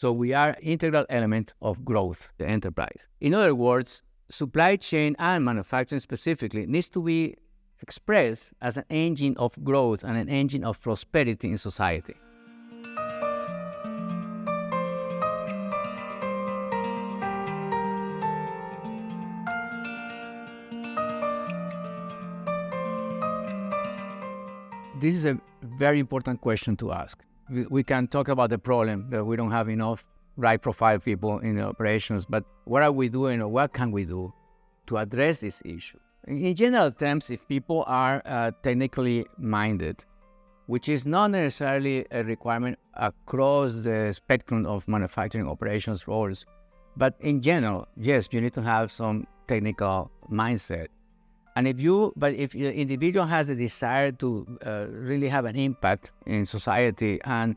So we are an integral element of growth, the enterprise. In other words, supply chain and manufacturing specifically needs to be expressed as an engine of growth and an engine of prosperity in society. This is a very important question to ask. We can talk about the problem that we don't have enough right profile people in the operations, but what are we doing or what can we do to address this issue? In general terms, if people are technically minded, which is not necessarily a requirement across the spectrum of manufacturing operations roles, but in general, yes, you need to have some technical mindset. And if the individual has a desire to really have an impact in society and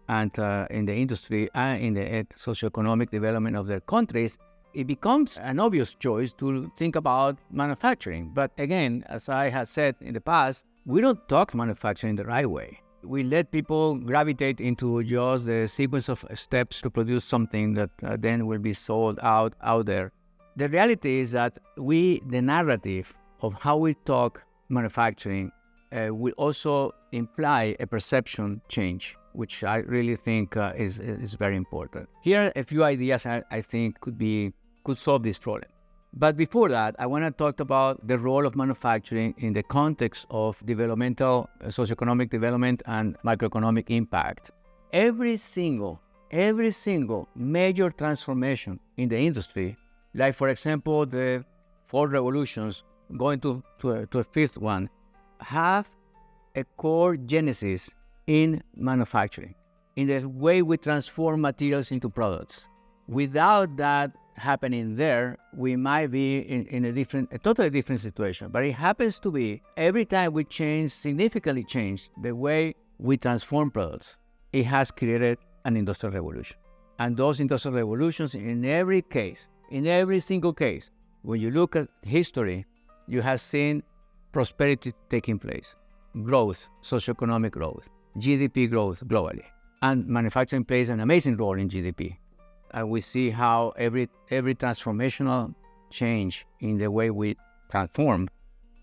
in the industry and in the socioeconomic development of their countries, it becomes an obvious choice to think about manufacturing. But again, as I had said in the past, we don't talk manufacturing the right way. We let people gravitate into just the sequence of steps to produce something that then will be sold out there. The reality is that the narrative of how we talk manufacturing will also imply a perception change, which I really think is very important. Here, a few ideas I think could solve this problem. But before that, I want to talk about the role of manufacturing in the context of developmental, socioeconomic development and macroeconomic impact. Every single major transformation in the industry, like for example the 4 revolutions, going to a 5th one, have a core genesis in manufacturing, in the way we transform materials into products. Without that happening there, we might be in a totally different situation. But it happens to be every time we significantly change the way we transform products, it has created an industrial revolution. And those industrial revolutions, in every single case, when you look at history, you have seen prosperity taking place, growth, socioeconomic growth, GDP growth globally. And manufacturing plays an amazing role in GDP. And we see how every transformational change in the way we transform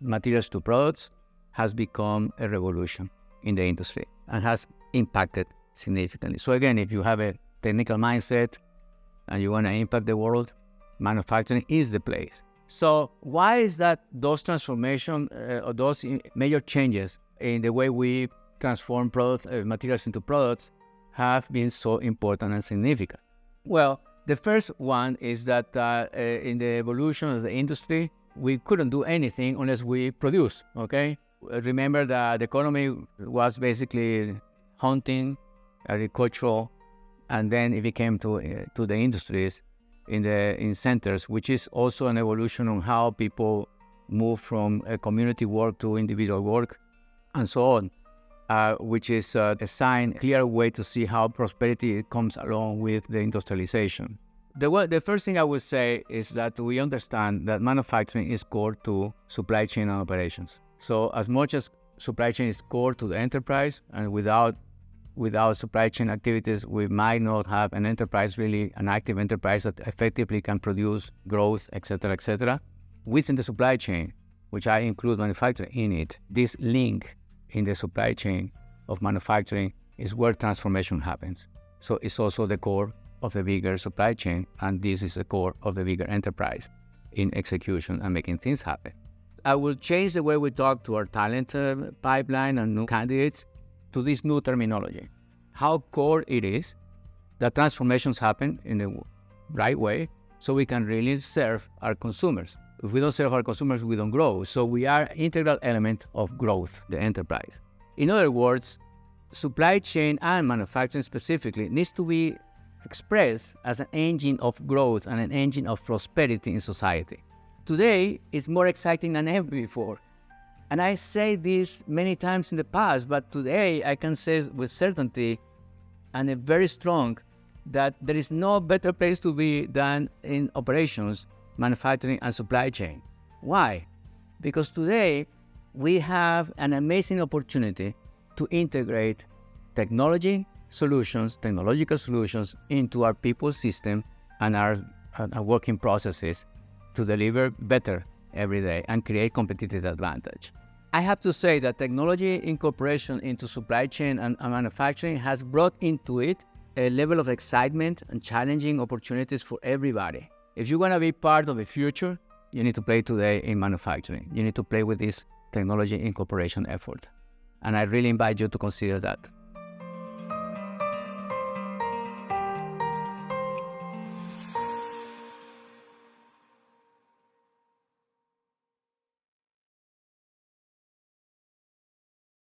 materials to products has become a revolution in the industry and has impacted significantly. So again, if you have a technical mindset and you want to impact the world, manufacturing is the place. So why is that those transformation or those major changes in the way we transform materials into products have been so important and significant? Well, the first one is that in the evolution of the industry, we couldn't do anything unless we produce, okay? Remember that the economy was basically hunting, agricultural, and then it became to the industries in centers, which is also an evolution on how people move from community work to individual work, and so on, which is a clear way to see how prosperity comes along with the industrialization. The first thing I would say is that we understand that manufacturing is core to supply chain and operations. So as much as supply chain is core to the enterprise, and without supply chain activities, we might not have an active enterprise that effectively can produce growth, etc. Within the supply chain, which I include manufacturing in it, this link in the supply chain of manufacturing is where transformation happens. So it's also the core of the bigger supply chain, and this is the core of the bigger enterprise in execution and making things happen. I will change the way we talk to our talent pipeline and new candidates to this new terminology. How core it is that transformations happen in the right way so we can really serve our consumers. If we don't serve our consumers, we don't grow. So we are an integral element of growth, the enterprise. In other words, supply chain and manufacturing specifically needs to be expressed as an engine of growth and an engine of prosperity in society. Today is more exciting than ever before. And I say this many times in the past, but today I can say with certainty and very strong that there is no better place to be than in operations, manufacturing, and supply chain. Why? Because today we have an amazing opportunity to integrate technology, solutions, technological solutions into our people system and our working processes to deliver better every day and create competitive advantage. I have to say that technology incorporation into supply chain and manufacturing has brought into it a level of excitement and challenging opportunities for everybody. If you want to be part of the future, you need to play today in manufacturing. You need to play with this technology incorporation effort. And I really invite you to consider that.